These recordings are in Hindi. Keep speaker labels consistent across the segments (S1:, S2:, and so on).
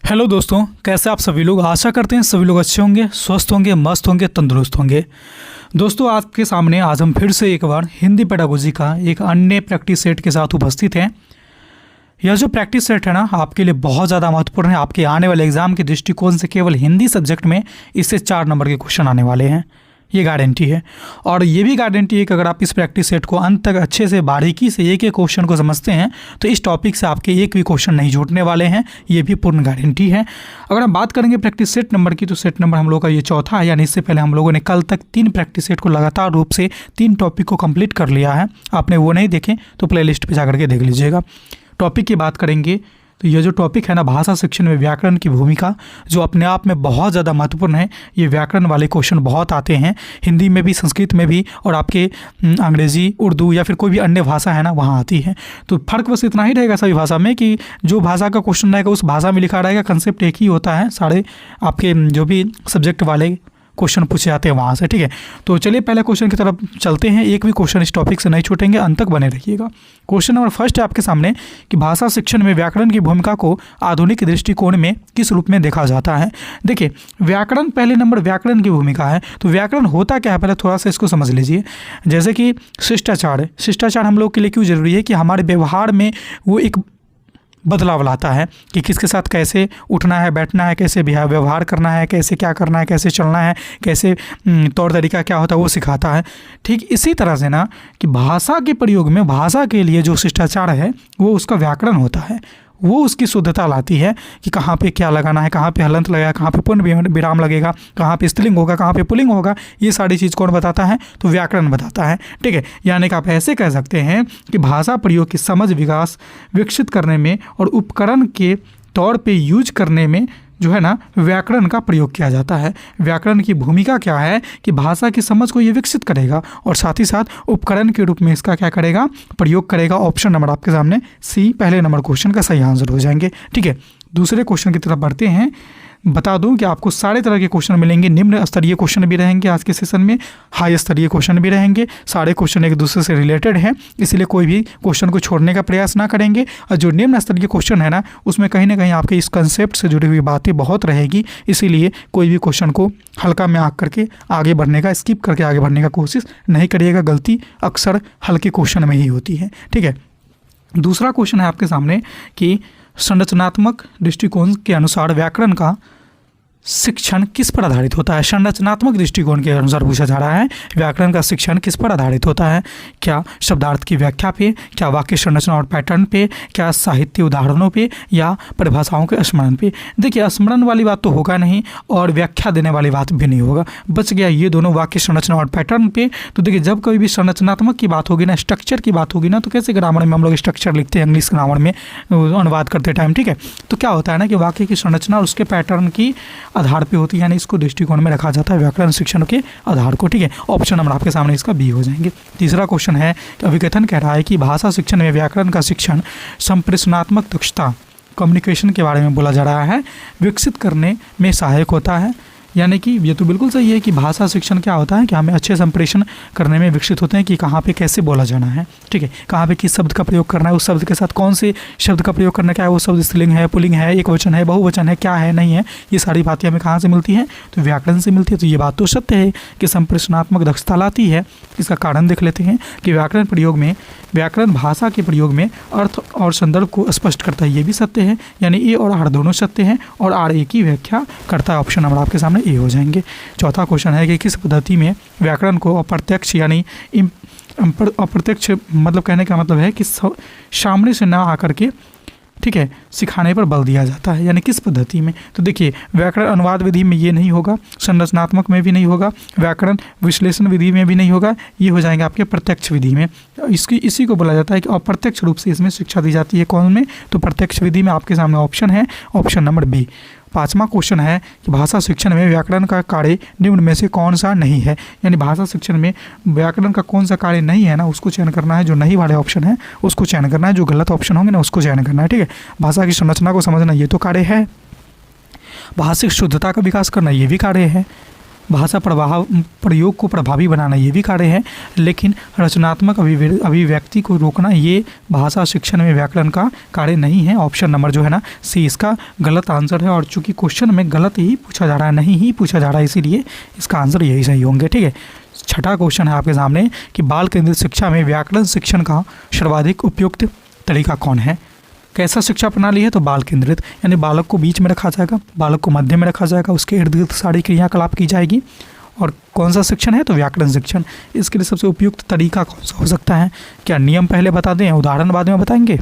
S1: हेलो दोस्तों, कैसे आप सभी लोग। आशा करते हैं सभी लोग अच्छे होंगे, स्वस्थ होंगे, मस्त होंगे, तंदुरुस्त होंगे। दोस्तों, आपके सामने आज हम फिर से एक बार हिंदी पेडागोजी का एक अन्य प्रैक्टिस सेट के साथ उपस्थित हैं। यह जो प्रैक्टिस सेट है ना, आपके लिए बहुत ज़्यादा महत्वपूर्ण है। आपके आने वाले एग्जाम के दृष्टिकोण से केवल हिंदी सब्जेक्ट में इससे 4 नंबर के क्वेश्चन आने वाले हैं, ये गारंटी है। और ये भी गारंटी है कि अगर आप इस प्रैक्टिस सेट को अंत तक अच्छे से बारीकी से एक एक क्वेश्चन को समझते हैं तो इस टॉपिक से आपके एक भी क्वेश्चन नहीं छूटने वाले हैं, ये भी पूर्ण गारंटी है। अगर हम बात करेंगे प्रैक्टिस सेट नंबर की, तो सेट नंबर हम लोग का ये चौथा है। यानी इससे पहले हम लोगों ने कल तक 3 प्रैक्टिस सेट को लगातार रूप से 3 टॉपिक को कंप्लीट कर लिया है। आपने वो नहीं देखे तो प्ले लिस्ट पर जाकर के देख लीजिएगा। टॉपिक की बात करेंगे तो ये जो टॉपिक है ना, भाषा शिक्षण में व्याकरण की भूमिका, जो अपने आप में बहुत ज़्यादा महत्वपूर्ण है। ये व्याकरण वाले क्वेश्चन बहुत आते हैं, हिंदी में भी, संस्कृत में भी, और आपके अंग्रेज़ी, उर्दू या फिर कोई भी अन्य भाषा है ना, वहाँ आती है। तो फ़र्क बस इतना ही रहेगा सभी भाषा में कि जो भाषा का क्वेश्चन रहेगा उस भाषा में लिखा रहेगा, कंसेप्ट एक ही होता है। सारे आपके जो भी सब्जेक्ट वाले क्वेश्चन पूछे जाते हैं वहाँ से, ठीक है। तो चलिए पहले क्वेश्चन की तरफ चलते हैं। एक भी क्वेश्चन इस टॉपिक से नहीं छूटेंगे, अंत तक बने रहिएगा। क्वेश्चन नंबर फर्स्ट है आपके सामने कि भाषा शिक्षण में व्याकरण की भूमिका को आधुनिक दृष्टिकोण में किस रूप में देखा जाता है। देखिए, व्याकरण पहले नंबर व्याकरण की भूमिका है। तो व्याकरण होता क्या है, पहले थोड़ा सा इसको समझ लीजिए। जैसे कि शिष्टाचार है। शिष्टाचार हम लोग के लिए क्यों जरूरी है कि हमारे व्यवहार में वो एक बदलाव लाता है कि किसके साथ कैसे उठना है, बैठना है, कैसे व्यवहार करना है, कैसे क्या करना है, कैसे चलना है, कैसे तौर तरीका क्या होता है, वो सिखाता है। ठीक इसी तरह से ना कि भाषा के प्रयोग में, भाषा के लिए जो शिष्टाचार है वो उसका व्याकरण होता है। वो उसकी शुद्धता लाती है कि कहाँ पे क्या लगाना है, कहाँ पे हलंत लगेगा, कहाँ पे पूर्ण विराम लगेगा, कहाँ पे स्त्रीलिंग होगा, कहाँ पे पुल्लिंग होगा। ये सारी चीज़ कौन बताता है? तो व्याकरण बताता है, ठीक है। यानी कि आप ऐसे कह सकते हैं कि भाषा प्रयोग की समझ विकास विकसित करने में और उपकरण के तौर पे यूज करने में जो है ना, व्याकरण का प्रयोग किया जाता है। व्याकरण की भूमिका क्या है कि भाषा की समझ को ये विकसित करेगा और साथ ही साथ उपकरण के रूप में इसका क्या करेगा, प्रयोग करेगा। ऑप्शन नंबर आपके सामने सी पहले नंबर क्वेश्चन का सही आंसर हो जाएंगे, ठीक है। दूसरे क्वेश्चन की तरफ बढ़ते हैं। बता दूं कि आपको सारे तरह के क्वेश्चन मिलेंगे। निम्न स्तरीय क्वेश्चन भी रहेंगे आज के सेशन में, हाई स्तरीय क्वेश्चन भी रहेंगे। सारे क्वेश्चन एक दूसरे से रिलेटेड हैं, इसलिए कोई भी क्वेश्चन को छोड़ने का प्रयास ना करेंगे। और जो निम्न स्तरीय क्वेश्चन है ना, उसमें कहीं ना कहीं आपके इस कंसेप्ट से जुड़ी हुई बातें बहुत रहेगी, इसीलिए कोई भी क्वेश्चन को हल्का में आग करके आगे बढ़ने का, स्किप करके आगे बढ़ने का कोशिश नहीं करिएगा। गलती अक्सर हल्के क्वेश्चन में ही होती है, ठीक है। दूसरा क्वेश्चन है आपके सामने कि संरचनात्मक दृष्टिकोण के अनुसार व्याकरण का शिक्षण किस पर आधारित होता है। संरचनात्मक दृष्टिकोण के अनुसार पूछा जा रहा है, व्याकरण का शिक्षण किस पर आधारित होता है। क्या शब्दार्थ की व्याख्या पे, क्या वाक्य संरचना और पैटर्न पे, क्या साहित्य उदाहरणों पे, या परिभाषाओं के स्मरण पे। देखिए, स्मरण वाली बात तो होगा नहीं और व्याख्या देने वाली बात भी नहीं होगा, बच गया ये दोनों, वाक्य संरचना और पैटर्न पे। तो देखिए, जब कभी भी संरचनात्मक की बात होगी ना, स्ट्रक्चर की बात होगी ना, तो कैसे ग्रामर में हम लोग स्ट्रक्चर लिखते हैं इंग्लिश ग्रामर में अनुवाद करते टाइम, ठीक है। तो क्या होता है ना कि वाक्य की संरचना और उसके पैटर्न की आधार पे होती है, यानी इसको दृष्टिकोण में रखा जाता है व्याकरण शिक्षण के आधार को, ठीक है। ऑप्शन नंबर आपके सामने इसका बी हो जाएंगे। तीसरा क्वेश्चन है कि अभिकथन कह रहा है कि भाषा शिक्षण में व्याकरण का शिक्षण संप्रेषणात्मक दक्षता, कम्युनिकेशन के बारे में बोला जा रहा है, विकसित करने में सहायक होता है। यानी कि ये तो बिल्कुल सही है कि भाषा शिक्षण क्या होता है कि हमें अच्छे संप्रेषण करने में विकसित होते हैं कि कहाँ पे कैसे बोला जाना है, ठीक है, कहाँ पे किस शब्द का प्रयोग करना है, उस शब्द के साथ कौन से शब्द का प्रयोग करना, क्या है वो शब्द स्त्रीलिंग है, पुल्लिंग है, एक वचन है, बहुवचन है, क्या है, नहीं है। ये सारी बातें हमें कहाँ से मिलती हैं? तो व्याकरण से मिलती है। तो ये बात तो सत्य है कि संप्रेषणात्मक दक्षता लाती है। इसका कारण देख लेते हैं कि व्याकरण प्रयोग में, व्याकरण भाषा के प्रयोग में अर्थ और संदर्भ को स्पष्ट करता है, ये भी सत्य है। यानी ए और आर दोनों सत्य हैं और आर ए की व्याख्या करता है। ऑप्शन नंबर आपके सामने ए हो जाएंगे। चौथा क्वेश्चन है कि किस पद्धति में व्याकरण को अप्रत्यक्ष, यानी अप्रत्यक्ष मतलब कहने का मतलब है कि सामने से ना आकर के, ठीक है, सिखाने पर बल दिया जाता है, यानी किस पद्धति में। तो देखिए, व्याकरण अनुवाद विधि में ये नहीं होगा, संरचनात्मक में भी नहीं होगा, व्याकरण विश्लेषण विधि में भी नहीं होगा, ये हो जाएंगे आपके प्रत्यक्ष विधि में। इसी को बोला जाता है कि अप्रत्यक्ष रूप से इसमें शिक्षा दी जाती है। कौन में? तो प्रत्यक्ष विधि में आपके सामने ऑप्शन है, ऑप्शन नंबर बी। पांचवा क्वेश्चन है कि भाषा शिक्षण में व्याकरण का कार्य निम्न में से कौन सा नहीं है। यानी भाषा शिक्षण में व्याकरण का कौन सा कार्य नहीं है ना, उसको चयन करना है। जो नहीं वाले ऑप्शन है उसको चयन करना है, जो गलत ऑप्शन होंगे ना उसको चयन करना है, ठीक है। भाषा की संरचना को समझना, ये तो कार्य है। भाषिक शुद्धता का विकास करना, ये भी कार्य है। भाषा प्रयोग को प्रभावी बनाना ये भी कार्य है, लेकिन रचनात्मक अभिव्यक्ति को रोकना ये भाषा शिक्षण में व्याकरण का कार्य नहीं है। ऑप्शन नंबर जो है ना सी इसका गलत आंसर है। और चूंकि क्वेश्चन में गलत ही पूछा जा रहा है, नहीं ही पूछा जा रहा है, इसीलिए इसका आंसर यही सही होंगे। ठीक है, छठा क्वेश्चन है आपके सामने कि बाल केंद्रित शिक्षा में व्याकरण शिक्षण का सर्वाधिक उपयुक्त तरीका कौन है। कैसा शिक्षा प्रणाली है, तो बाल केंद्रित, यानी बालक को बीच में रखा जाएगा, बालक को मध्य में रखा जाएगा, उसके इर्द गिर्द सारी क्रियाकलाप की जाएगी। और कौन सा शिक्षण है, तो व्याकरण शिक्षण। इसके लिए सबसे उपयुक्त तरीका कौन सा हो सकता है? क्या नियम पहले बता दें, उदाहरण बाद में बताएंगे?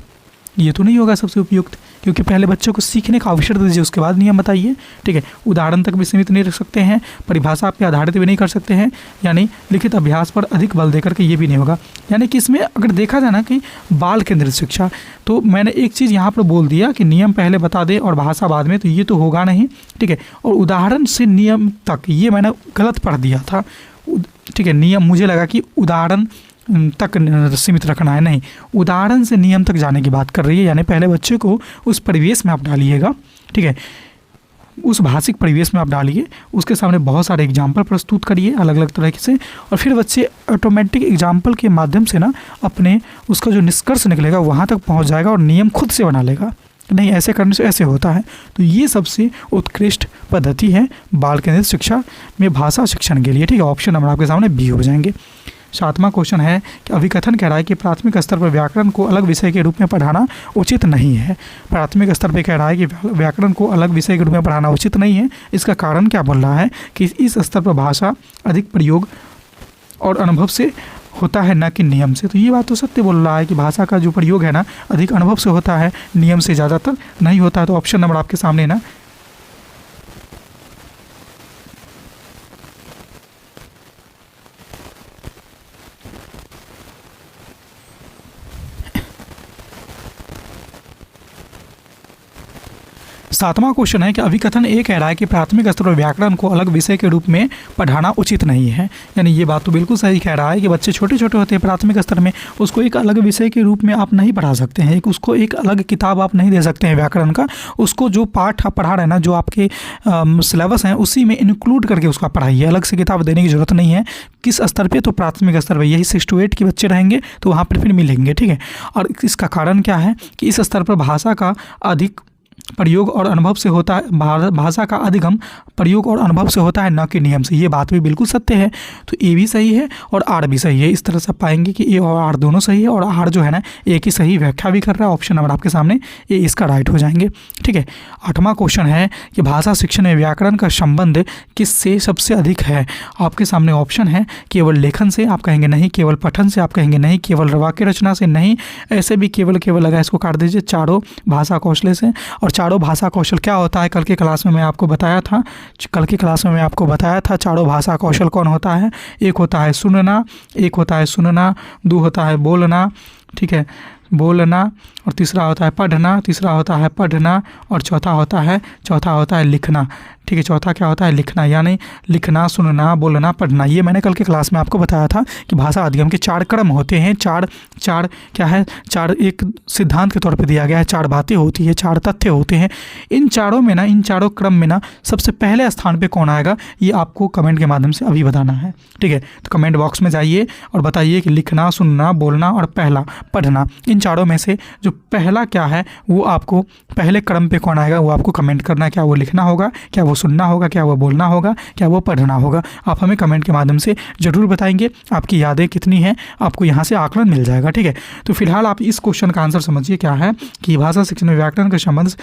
S1: ये तो नहीं होगा सबसे उपयुक्त, क्योंकि पहले बच्चों को सीखने का अवसर दीजिए, उसके बाद नियम बताइए। ठीक है, उदाहरण तक भी सीमित नहीं रख सकते हैं, परिभाषा पे आधारित भी नहीं कर सकते हैं, यानी लिखित अभ्यास पर अधिक बल देकर के ये भी नहीं होगा। यानी कि इसमें अगर देखा जाए ना कि बाल केंद्रित शिक्षा, तो मैंने एक चीज़ यहाँ पर बोल दिया कि नियम पहले बता दे और भाषा बाद में, तो ये तो होगा नहीं। ठीक है, और उदाहरण से नियम तक ये मैंने गलत पढ़ दिया था। ठीक है, नियम मुझे लगा कि उदाहरण तक सीमित रखना है, नहीं, उदाहरण से नियम तक जाने की बात कर रही है। यानी पहले बच्चे को उस परिवेश में आप डालिएगा। ठीक है, उस भाषिक परिवेश में आप डालिए, उसके सामने बहुत सारे एग्जाम्पल प्रस्तुत करिए अलग अलग तरह से, और फिर बच्चे ऑटोमेटिक एग्जाम्पल के माध्यम से ना अपने उसका जो निष्कर्ष निकलेगा वहाँ तक पहुँच जाएगा और नियम खुद से बना लेगा। नहीं, ऐसे करने से ऐसे होता है। तो ये सबसे उत्कृष्ट पद्धति है बाल केंद्रित शिक्षा में भाषा शिक्षण के लिए। ठीक है, ऑप्शन नंबर आपके सामने बी हो जाएंगे। सातवां क्वेश्चन है कि अभिकथन कह रहा है कि प्राथमिक स्तर पर व्याकरण को अलग विषय के रूप में पढ़ाना उचित नहीं है। प्राथमिक स्तर पर कह रहा है कि व्याकरण को अलग विषय के रूप में पढ़ाना उचित नहीं है। इसका कारण क्या बोल रहा है कि इस स्तर पर भाषा अधिक प्रयोग और अनुभव से होता है, न कि नियम से। तो ये बात तो सत्य बोल रहा है कि भाषा का जो प्रयोग है ना अधिक अनुभव से होता है, नियम से ज़्यादातर नहीं होता है। तो ऑप्शन नंबर आपके सामने ना सातवां क्वेश्चन है कि अभिकथन ए कह रहा है कि प्राथमिक स्तर पर व्याकरण को अलग विषय के रूप में पढ़ाना उचित नहीं है। यानी ये बात तो बिल्कुल सही कह रहा है कि बच्चे छोटे छोटे होते हैं प्राथमिक स्तर में, उसको एक अलग विषय के रूप में आप नहीं पढ़ा सकते हैं, उसको एक अलग किताब आप नहीं दे सकते हैं व्याकरण का। उसको जो पाठ आप पढ़ा रहे हैं ना, जो आपके सिलेबस हैं उसी में इंक्लूड करके उसका पढ़ाइए, अलग से किताब देने की ज़रूरत नहीं है। किस स्तर पर? तो प्राथमिक स्तर पर, यही 6 to 8 के बच्चे रहेंगे तो वहाँ पर फिर मिलेंगे। ठीक है, और इसका कारण क्या है कि इस स्तर पर भाषा का अधिक प्रयोग और अनुभव से होता है, भाषा का अधिगम प्रयोग और अनुभव से होता है, न कि नियम से। ये बात भी बिल्कुल सत्य है। तो ए भी सही है और आर भी सही है। इस तरह से आप पाएंगे कि ए और आर दोनों सही है, और आर जो है ना ए की सही व्याख्या भी कर रहा है। ऑप्शन नंबर आपके सामने ए इसका राइट हो जाएंगे। ठीक है, आठवां क्वेश्चन है कि भाषा शिक्षण में व्याकरण का संबंध किससे सबसे अधिक है। आपके सामने ऑप्शन है केवल लेखन से, आप कहेंगे नहीं, केवल पठन से, आप कहेंगे नहीं, केवल वाक्य रचना से, नहीं, ऐसे भी केवल लगा, इसको काट दीजिए, चारों भाषा कौशल से। और चारों भाषा कौशल क्या होता है, कल की क्लास में मैं आपको बताया था। चारों भाषा कौशल कौन होता है? एक होता है सुनना, दो होता है बोलना, ठीक है, बोलना, और तीसरा होता है पढ़ना, और चौथा होता है लिखना। ठीक है, चौथा क्या होता है? लिखना। यानी लिखना, सुनना, बोलना, पढ़ना। ये मैंने कल के क्लास में आपको बताया था कि भाषा अधिगम के 4 क्रम होते हैं। चार क्या है? 4 एक सिद्धांत के तौर पे दिया गया है, 4 बातें होती है, 4 तथ्य होते हैं। इन चारों क्रम में ना सबसे पहले स्थान पे कौन आएगा, ये आपको कमेंट के माध्यम से अभी बताना है। ठीक है, तो कमेंट बॉक्स में जाइए और बताइए कि लिखना, सुनना, बोलना और पढ़ना, इन चारों में से जो पहला क्या है वो आपको पहले क्रम पे कौन आएगा वो आपको कमेंट करना है। क्या वो लिखना होगा, क्या वो सुनना होगा, क्या वो बोलना होगा, क्या वो पढ़ना होगा? आप हमें कमेंट के माध्यम से ज़रूर बताएंगे। आपकी यादें कितनी हैं, आपको यहाँ से आकलन मिल जाएगा। ठीक है, तो फिलहाल आप इस क्वेश्चन का आंसर समझिए क्या है कि भाषा शिक्षण में व्याकरण का संबंध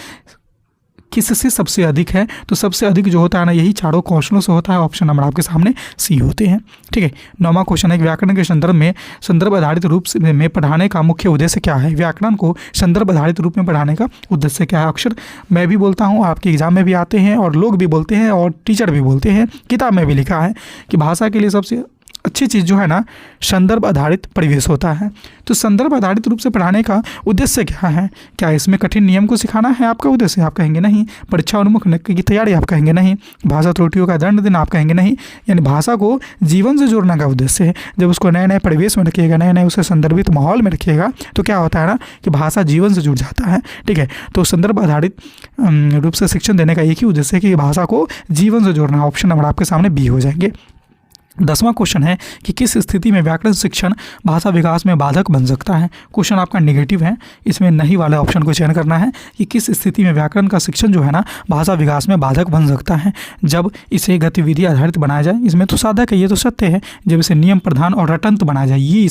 S1: किससे सबसे अधिक है। तो सबसे अधिक जो होता है ना यही चारों कौशलों से होता है। ऑप्शन नंबर आपके सामने सी होते हैं। ठीक है, 9वां क्वेश्चन है व्याकरण के संदर्भ आधारित रूप में पढ़ाने का मुख्य उद्देश्य क्या है। व्याकरण को संदर्भ आधारित रूप में पढ़ाने का उद्देश्य क्या है? अक्सर मैं भी बोलता हूँ, आपके एग्जाम में भी आते हैं और लोग भी बोलते हैं और टीचर भी बोलते हैं, किताब में भी लिखा है कि भाषा के लिए सबसे अच्छी चीज़ जो है ना संदर्भ आधारित परिवेश होता है। तो संदर्भ आधारित रूप से पढ़ाने का उद्देश्य क्या है? क्या इसमें कठिन नियम को सिखाना है आपका उद्देश्य? आप कहेंगे नहीं। परीक्षा उन्मुख की तैयारी? आप कहेंगे नहीं। भाषा त्रुटियों का दंड देना? आप कहेंगे नहीं। यानी भाषा को जीवन से जोड़ने का उद्देश्य है। जब उसको नए नए परिवेश में रखिएगा, नए नए उसे संदर्भित माहौल में रखिएगा, तो क्या होता है ना कि भाषा जीवन से जुड़ जाता है। ठीक है, तो संदर्भ आधारित रूप से शिक्षण देने का एक ही उद्देश्य है कि भाषा को जीवन से जोड़ना। ऑप्शन नंबर आपके सामने बी हो जाएंगे। 10वां क्वेश्चन है कि किस स्थिति में व्याकरण शिक्षण भाषा विकास में बाधक बन सकता है। क्वेश्चन आपका नेगेटिव है, इसमें नहीं वाले ऑप्शन को चयन करना है कि किस स्थिति में व्याकरण का शिक्षण जो है ना भाषा विकास में बाधक बन सकता है। जब इसे गतिविधि आधारित बनाया जाए, इसमें तो साधक है, ये तो सत्य है। जब इसे नियम प्रधान और रटंत बनाया जाए, ये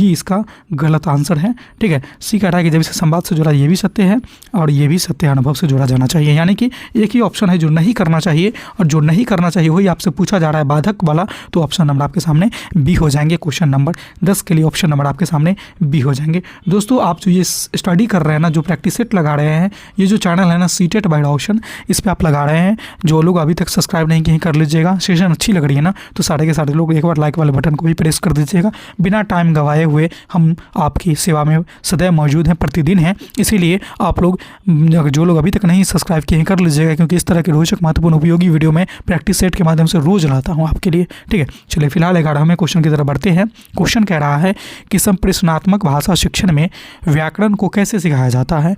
S1: इसका गलत आंसर है। ठीक है, सी कह रहा है कि जब इसे संवाद से जोड़ा, ये भी सत्य है और ये भी सत्य अनुभव से जोड़ा जाना चाहिए। यानी कि एक ही ऑप्शन है जो नहीं करना चाहिए, और जो नहीं करना चाहिए वही आपसे पूछा जा रहा है बाधक वाला, तो ऑप्शन नंबर आपके सामने बी हो जाएंगे। क्वेश्चन नंबर 10 के लिए ऑप्शन नंबर आपके सामने बी हो जाएंगे। दोस्तों, आप जो ये स्टडी कर रहे हैं ना, जो प्रैक्टिस सेट लगा रहे हैं, ये जो चैनल है ना सीटेट बाय ऑप्शन, इस पे आप लगा रहे हैं, जो लोग अभी तक सब्सक्राइब नहीं किए कर लीजिएगा। सेशन अच्छी लग रही है ना, तो सारे के सारे लोग एक बार लाइक वाले बटन को भी प्रेस कर दीजिएगा। बिना टाइम गंवाए हुए हम आपकी सेवा में सदैव मौजूद हैं, प्रतिदिन हैं। इसीलिए आप लोग जो लोग अभी तक नहीं सब्सक्राइब किए कर लीजिएगा, क्योंकि इस तरह के रोचक महत्वपूर्ण उपयोगी वीडियो में प्रैक्टिस सेट के माध्यम से रोज लाता हूँ आपके लिए। ठीक है, चलिए फिलहाल 11वें क्वेश्चन की तरफ बढ़ते हैं। क्वेश्चन कह रहा है कि संप्रेषणात्मक भाषा शिक्षण में व्याकरण को कैसे सिखाया जाता है।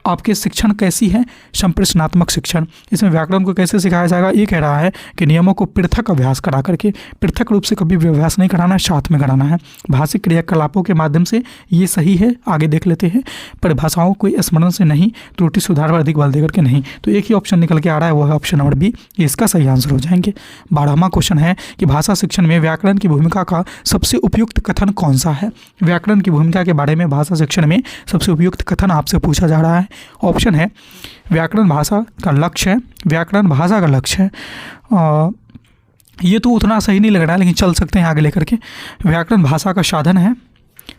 S1: आपके शिक्षण कैसी है? संप्रेषणात्मक शिक्षण, इसमें व्याकरण को कैसे सिखाया जाएगा? ये कह रहा है कि नियमों को पृथक अभ्यास करा करके, पृथक रूप से कभी भी अभ्यास नहीं कराना है, साथ में कराना है। भाषिक क्रियाकलापों के माध्यम से, ये सही है। आगे देख लेते हैं। परिभाषाओं को स्मरण से नहीं, त्रुटि सुधार पर अधिक बल देकर के नहीं। तो एक ही ऑप्शन निकल के आ रहा है, वो है ऑप्शन नंबर बी, ये इसका सही आंसर हो जाएंगे। 12वां क्वेश्चन है कि भाषा शिक्षण में व्याकरण की भूमिका का सबसे उपयुक्त कथन कौन सा है। व्याकरण की भूमिका के बारे में भाषा शिक्षण में सबसे उपयुक्त कथन आपसे पूछा जा रहा है। ऑप्शन है व्याकरण भाषा का लक्ष्य है, व्याकरण भाषा का लक्ष्य है। ये तो उतना सही नहीं लग रहा है, लेकिन चल सकते हैं आगे लेकर के। व्याकरण भाषा का साधन है,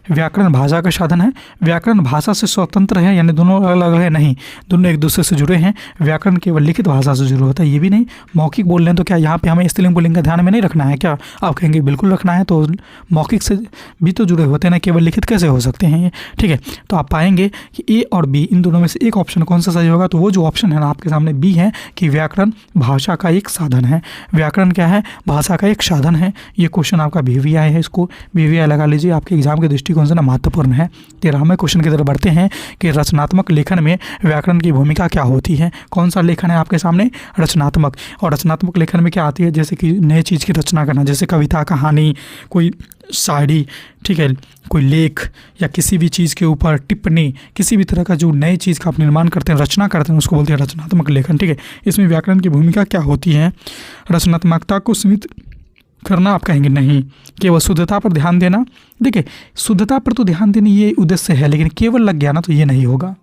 S1: व्याकरण भाषा का साधन है। व्याकरण भाषा से स्वतंत्र है, यानी दोनों अलग अलग है नहीं, दोनों एक दूसरे से जुड़े हैं। व्याकरण केवल लिखित भाषा से जुड़ा होता है, ये भी नहीं। मौखिक बोल रहे हैं तो क्या यहाँ पे हमें स्त्रीलिंग पुल्लिंग का ध्यान में नहीं रखना है क्या? आप कहेंगे बिल्कुल रखना है। तो मौखिक से भी तो जुड़े होते हैं ना, केवल लिखित कैसे हो सकते हैं ये? ठीक है, तो आप पाएंगे कि ए और बी, इन दोनों में से एक ऑप्शन कौन सा सही होगा? तो वो जो ऑप्शन है ना आपके सामने बी है कि व्याकरण भाषा का एक साधन है। व्याकरण क्या है? भाषा का एक साधन है। ये क्वेश्चन आपका BVI है, इसको BVI लगा लीजिए, आपके एग्जाम के दृष्टिकोण से ना महत्वपूर्ण है। 13वें क्वेश्चन की तरफ बढ़ते हैं कि रचनात्मक लेखन में व्याकरण की भूमिका क्या होती है। कौन सा लेखन है आपके सामने? रचनात्मक। और रचनात्मक लेखन में क्या आती है? जैसे कि नई चीज़ की रचना करना, जैसे कविता, कहानी, कोई शायरी, ठीक है, कोई लेख या किसी भी चीज़ के ऊपर टिप्पणी, किसी भी तरह का जो नई चीज़ का आप निर्माण करते हैं, रचना करते हैं, उसको बोलते हैं रचनात्मक लेखन। ठीक है, इसमें व्याकरण की भूमिका क्या होती है? रचनात्मकता को सीमित करना? आप कहेंगे नहीं, केवल शुद्धता पर ध्यान देना। देखिए, शुद्धता पर तो ध्यान देने ये उद्देश्य है, लेकिन केवल लग गया ना तो ये नहीं होगा।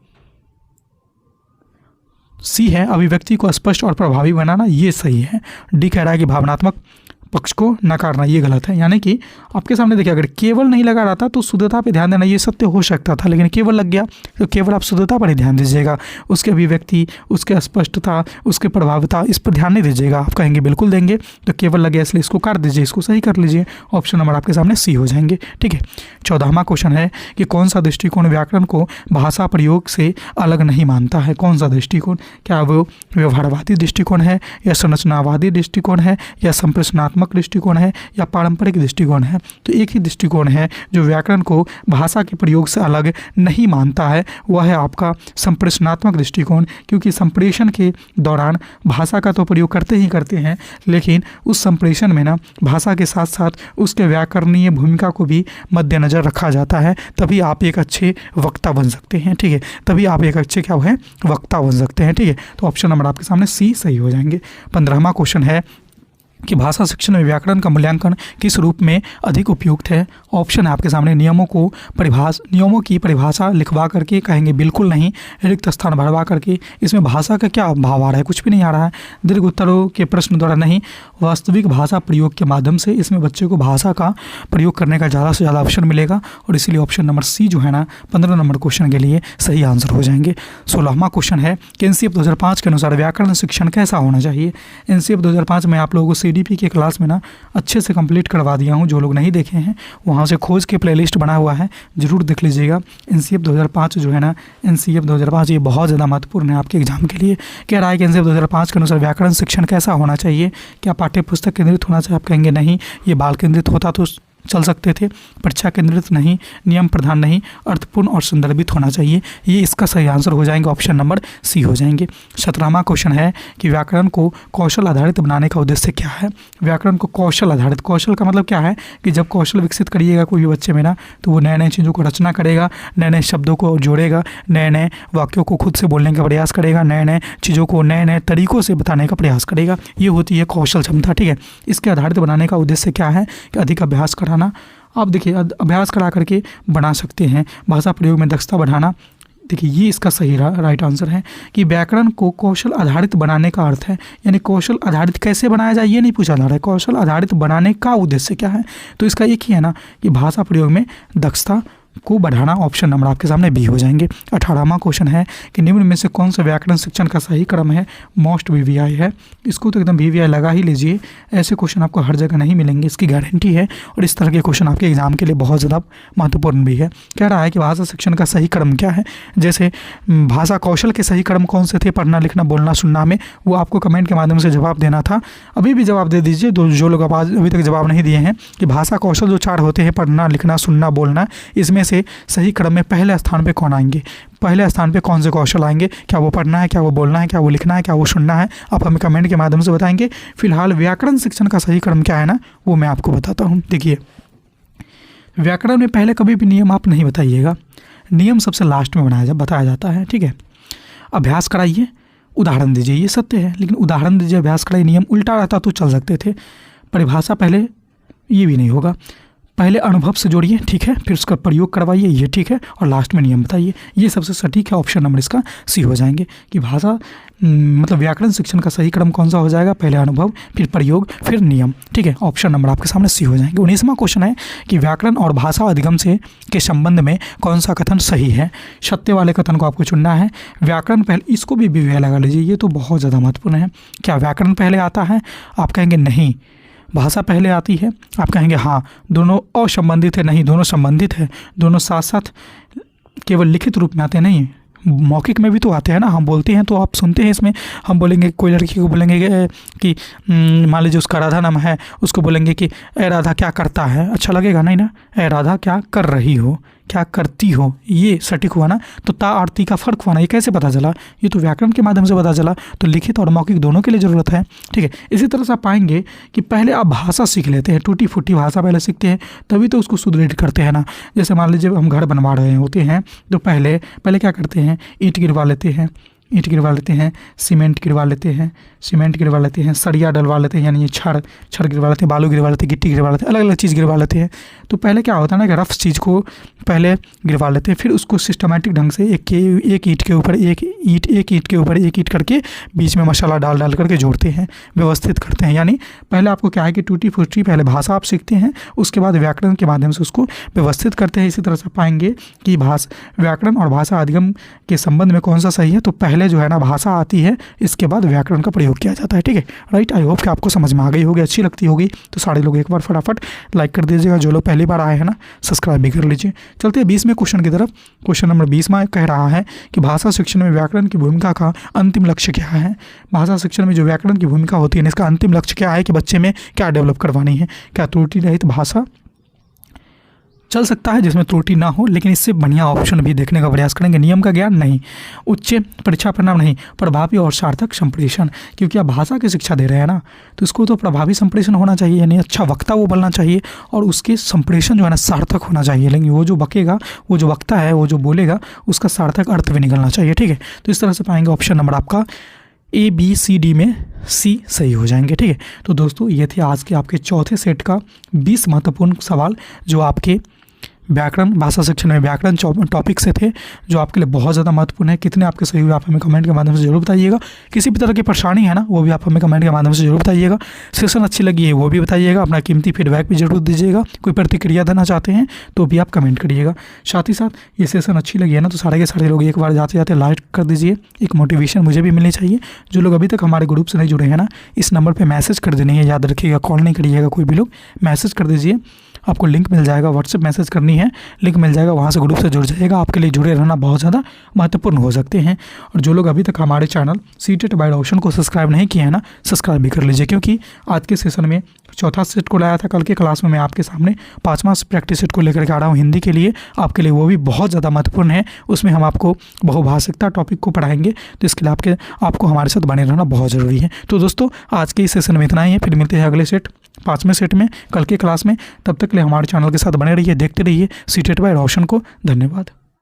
S1: सी है अभिव्यक्ति को स्पष्ट और प्रभावी बनाना, ये सही है। डी कह रहा है कि भावनात्मक पक्ष को नकारना, ये गलत है। यानी कि आपके सामने देखिए, अगर केवल नहीं लगा रहा था तो शुद्धता पे ध्यान देना ये सत्य हो सकता था, लेकिन केवल लग गया तो केवल आप शुद्धता पर ही ध्यान दीजिएगा। उसके अभिव्यक्ति, उसके स्पष्टता, उसके प्रभावता, इस पर ध्यान नहीं दीजिएगा। आप कहेंगे बिल्कुल देंगे, तो केवल लग गया इसलिए इसको काट दीजिए, इसको सही कर लीजिए। ऑप्शन नंबर आपके सामने सी हो जाएंगे। ठीक है, 14वां क्वेश्चन है कि कौन सा दृष्टिकोण व्याकरण को भाषा प्रयोग से अलग नहीं मानता है। कौन सा दृष्टिकोण? क्या वो व्यवहारवादी दृष्टिकोण है, या संरचनावादी दृष्टिकोण है, या संप्रेषणात्मक दृष्टिकोण है, या पारंपरिक दृष्टिकोण है? तो एक ही दृष्टिकोण है जो व्याकरण को भाषा के प्रयोग से अलग नहीं मानता है, वह है आपका संप्रेषणात्मक दृष्टिकोण। क्योंकि संप्रेषण के दौरान भाषा का तो प्रयोग करते ही करते हैं, लेकिन उस संप्रेषण में ना भाषा के साथ साथ उसके व्याकरणीय भूमिका को भी मद्देनजर रखा जाता है। तभी आप एक अच्छे वक्ता बन सकते हैं। ठीक है, तभी आप एक अच्छे क्या है वक्ता बन सकते हैं। ठीक है, तो ऑप्शन नंबर आपके सामने सी सही हो जाएंगे। 15वां क्वेश्चन है कि भाषा शिक्षण में व्याकरण का मूल्यांकन किस रूप में अधिक उपयुक्त है। ऑप्शन है आपके सामने नियमों की परिभाषा लिखवा करके, कहेंगे बिल्कुल नहीं। रिक्त स्थान भरवा करके, इसमें भाषा का क्या भाव आ रहा है? कुछ भी नहीं आ रहा है। दीर्घ उत्तरों के प्रश्न द्वारा नहीं, वास्तविक भाषा प्रयोग के माध्यम से इसमें बच्चे को भाषा का प्रयोग करने का ज़्यादा से ज़्यादा अवसर मिलेगा, और इसीलिए ऑप्शन नंबर सी जो है ना 15 नंबर क्वेश्चन के लिए सही आंसर हो जाएंगे। 16वां क्वेश्चन है कि NCF 2005 के अनुसार व्याकरण शिक्षण कैसा होना चाहिए। NCF 2005 में आप लोगों से CDP के क्लास में ना अच्छे से कंप्लीट करवा दिया हूँ। जो लोग नहीं देखे हैं वहाँ से खोज के प्लेलिस्ट बना हुआ है, ज़रूर देख लीजिएगा। NCF 2005 जो है ना, NCF 2005 ये बहुत ज़्यादा महत्वपूर्ण है आपके एग्जाम के लिए। कह रहा है कि NCF 2005 के अनुसार व्याकरण शिक्षण कैसा होना चाहिए, क्या पाठ्य पुस्तक केंद्रित होना चाहिए? आप कहेंगे नहीं, ये बाल केंद्रित होता तो चल सकते थे, परीक्षा केंद्रित नहीं, नियम प्रधान नहीं, अर्थपूर्ण और संदर्भित होना चाहिए। ये इसका सही आंसर हो जाएंगे, ऑप्शन नंबर सी हो जाएंगे। 17वां क्वेश्चन है कि व्याकरण को कौशल आधारित बनाने का उद्देश्य क्या है। व्याकरण को कौशल आधारित, कौशल का मतलब क्या है कि जब कौशल विकसित करिएगा कोई भी बच्चे में ना, तो वो नए नए चीज़ों को रचना करेगा, नए नए शब्दों को जोड़ेगा, नए नए वाक्यों को खुद से बोलने का प्रयास करेगा, नए नए चीज़ों को नए नए तरीक़ों से बताने का प्रयास करेगा। ये होती है कौशल क्षमता, ठीक है। इसके आधारित बनाने का उद्देश्य क्या है कि अधिक अभ्यास कराना। आप देखिए अभ्यास करा करके बना सकते हैं। भाषा प्रयोग में दक्षता बढ़ाना, देखिए ये इसका सही राइट आंसर है कि व्याकरण को कौशल आधारित बनाने का अर्थ है, यानी कौशल आधारित कैसे बनाया जाए ये नहीं पूछा जा रहा है, कौशल आधारित बनाने का उद्देश्य क्या है। तो इसका एक ही है ना कि भाषा प्रयोग में दक्षता को बढ़ाना। ऑप्शन नंबर आपके सामने बी हो जाएंगे। 18वां क्वेश्चन है कि निम्न में से कौन सा व्याकरण शिक्षण का सही क्रम है। मोस्ट VVI है, इसको तो एकदम VVI लगा ही लीजिए। ऐसे क्वेश्चन आपको हर जगह नहीं मिलेंगे, इसकी गारंटी है। और इस तरह के क्वेश्चन आपके एग्जाम के लिए बहुत ज़्यादा महत्वपूर्ण भी है। कह रहा है कि भाषा शिक्षण का सही क्रम क्या है। जैसे भाषा कौशल के सही क्रम कौन से थे, पढ़ना लिखना बोलना सुनना में, वो आपको कमेंट के माध्यम से जवाब देना था। अभी भी जवाब दे दीजिए जो लोग अभी तक जवाब नहीं दिए हैं कि भाषा कौशल जो 4 होते हैं, पढ़ना लिखना सुनना बोलना, इसमें से सही क्रम में पहले स्थान पे कौन आएंगे, पहले स्थान पे कौन से कौशल आएंगे। क्या वो पढ़ना है, क्या वो बोलना है, क्या वो लिखना है, क्या वो सुनना है, आप हमें कमेंट के माध्यम से बताएंगे। फिलहाल व्याकरण शिक्षण का सही क्रम क्या है ना, वो मैं आपको बताता हूँ। देखिए व्याकरण में पहले कभी भी नियम आप नहीं बताइएगा, नियम सबसे लास्ट में बताया जाता है, ठीक है। अभ्यास कराइए, उदाहरण दीजिए, ये सत्य है, लेकिन उदाहरण दीजिए, अभ्यास कराइए। नियम उल्टा रहता तो चल सकते थे। परिभाषा पहले, ये भी नहीं होगा। पहले अनुभव से जोड़िए, ठीक है, फिर उसका प्रयोग करवाइए, ये ठीक है, और लास्ट में नियम बताइए। ये सबसे सटीक है, ऑप्शन नंबर इसका सी हो जाएंगे कि भाषा मतलब व्याकरण शिक्षण का सही क्रम कौन सा हो जाएगा, पहले अनुभव फिर प्रयोग फिर नियम, ठीक है। ऑप्शन नंबर आपके सामने सी हो जाएंगे। 19वां क्वेश्चन है कि व्याकरण और भाषा अधिगम से के संबंध में कौन सा कथन सही है। सत्य वाले कथन को आपको चुनना है। व्याकरण पहले, इसको भी VVI लगा लीजिए, ये तो बहुत ज़्यादा महत्वपूर्ण है। क्या व्याकरण पहले आता है, आप कहेंगे नहीं। भाषा पहले आती है, आप कहेंगे हाँ। दोनों असंबंधित है, नहीं, दोनों संबंधित है। दोनों साथ साथ केवल लिखित रूप में आते नहीं, मौखिक में भी तो आते हैं ना। हम बोलते हैं तो आप सुनते हैं, इसमें हम बोलेंगे कोई लड़की को बोलेंगे कि मान लीजिए उसका राधा नाम है, उसको बोलेंगे कि ए राधा क्या करता है, अच्छा लगेगा नहीं ना। ए राधा क्या कर रही हो, क्या करती हो, ये सटीक हुआ ना। तो ता और ती का फर्क हुआ ना, ये कैसे पता चला, ये तो व्याकरण के माध्यम से पता चला। तो लिखित और मौखिक दोनों के लिए ज़रूरत है, ठीक है। इसी तरह से आप पाएंगे कि पहले आप भाषा सीख लेते हैं, टूटी फूटी भाषा पहले सीखते हैं, तभी तो उसको सुदृढ़ करते हैं ना। जैसे मान लीजिए हम घर बनवा रहे होते हैं तो पहले क्या करते हैं, ईंट गिरवा लेते हैं, सीमेंट गिरवा लेते हैं, सरिया डलवा लेते हैं, यानी ये छड़ गिरवा लेते हैं, बालू गिरवा लेते हैं, गिट्टी गिरवा लेते हैं, अलग अलग चीज़ गिरवा लेते हैं। तो पहले क्या होता है ना कि रफ चीज़ को पहले गिरवा लेते हैं, फिर उसको सिस्टमेटिक ढंग से एक ईंट के ऊपर एक ईंट करके बीच में मसाला डाल करके जोड़ते हैं, व्यवस्थित करते हैं। यानी पहले आपको क्या है कि टूटी फूटी पहले भाषा आप सीखते हैं, उसके बाद व्याकरण के माध्यम से उसको व्यवस्थित करते हैं। इसी तरह से पाएंगे कि व्याकरण और भाषा अधिगम के संबंध में कौन सा सही है। तो पहले जो है ना भाषा आती है, इसके बाद व्याकरण का प्रयोग किया जाता है, ठीक है, राइट। आई होप कि आपको समझ में आ गई होगी, अच्छी लगती होगी। तो सारे लोग एक बार फटाफट लाइक कर दीजिएगा, जो लोग पहली बार आए हैं ना सब्सक्राइब भी कर लीजिए। चलते हैं 20वें क्वेश्चन की तरफ। क्वेश्चन नंबर 20 में कह रहा है कि भाषा शिक्षण में व्याकरण की भूमिका का अंतिम लक्ष्य क्या है। भाषा शिक्षण में जो व्याकरण की भूमिका होती है, इसका अंतिम लक्ष्य क्या है कि बच्चे में क्या डेवलप करवानी है। क्या त्रुटि रहित भाषा चल सकता है जिसमें त्रुटि ना हो, लेकिन इससे बढ़िया ऑप्शन भी देखने का प्रयास करेंगे। नियम का ज्ञान नहीं, उच्च परीक्षा परिणाम नहीं, प्रभावी और सार्थक संप्रेषण। क्योंकि आप भाषा की शिक्षा दे रहे हैं ना, तो इसको तो प्रभावी संप्रेषण होना चाहिए, यानी अच्छा वक्ता वो बोलना चाहिए, और उसके संप्रेषण जो है ना सार्थक होना चाहिए। लेकिन वो जो बकेगा, वो जो वक्ता है, वो जो बोलेगा, उसका सार्थक अर्थ भी निकलना चाहिए, ठीक है। तो इस तरह से पाएंगे ऑप्शन नंबर आपका ABCD में C सही हो जाएंगे, ठीक है। तो दोस्तों ये थे आज के आपके चौथे सेट का 20 महत्वपूर्ण सवाल जो आपके व्याकरण भाषा सेक्शन में व्याकरण टॉपिक से थे जो आपके लिए बहुत ज़्यादा महत्वपूर्ण है। कितने आपके सही हुए आप हमें कमेंट के माध्यम से जरूर बताइएगा। किसी भी तरह की परेशानी है ना, वो भी आप हमें कमेंट के माध्यम से जरूर बताइएगा। सेशन अच्छी लगी है वो भी बताइएगा। अपना कीमती फीडबैक भी जरूर दीजिएगा। कोई प्रतिक्रिया देना चाहते हैं तो भी आप कमेंट करिएगा। साथ ही साथ ये सेशन अच्छी लगी है ना तो सारे के सारे लोग एक बार जाते जाते लाइक कर दीजिए। एक मोटिवेशन मुझे भी मिलनी चाहिए। जो लोग अभी तक हमारे ग्रुप से नहीं जुड़े हैं ना, इस नंबर पर मैसेज कर देनी है, याद रखिएगा। कॉल नहीं करिएगा, कोई भी लोग मैसेज कर दीजिए। आपको लिंक मिल जाएगा, व्हाट्सएप मैसेज करनी है, लिंक मिल जाएगा, वहाँ से ग्रुप से जुड़ जाइएगा। आपके लिए जुड़े रहना बहुत ज़्यादा महत्वपूर्ण हो सकते हैं। और जो लोग अभी तक हमारे चैनल सीटेट बाय ऑप्शन को सब्सक्राइब नहीं किए हैं ना, सब्सक्राइब भी कर लीजिए, क्योंकि आज के सेशन में चौथा सेट को लाया था। कल के क्लास में मैं आपके सामने 5वां प्रैक्टिस सेट को लेकर के आ रहा हूँ हिंदी के लिए, आपके लिए वो भी बहुत ज़्यादा महत्वपूर्ण है। उसमें हम आपको बहुभाषिकता टॉपिक को पढ़ाएंगे, तो इसके लिए आपको हमारे साथ बने रहना बहुत ज़रूरी है। तो दोस्तों आज के इस सेशन में इतना ही है। फिर मिलते हैं अगले सेट 5वें सेट में कल के क्लास में। तब तक के लिए हमारे चैनल के साथ बने रहिए, देखते रहिए सीटेट बाय ऑप्शन को। धन्यवाद।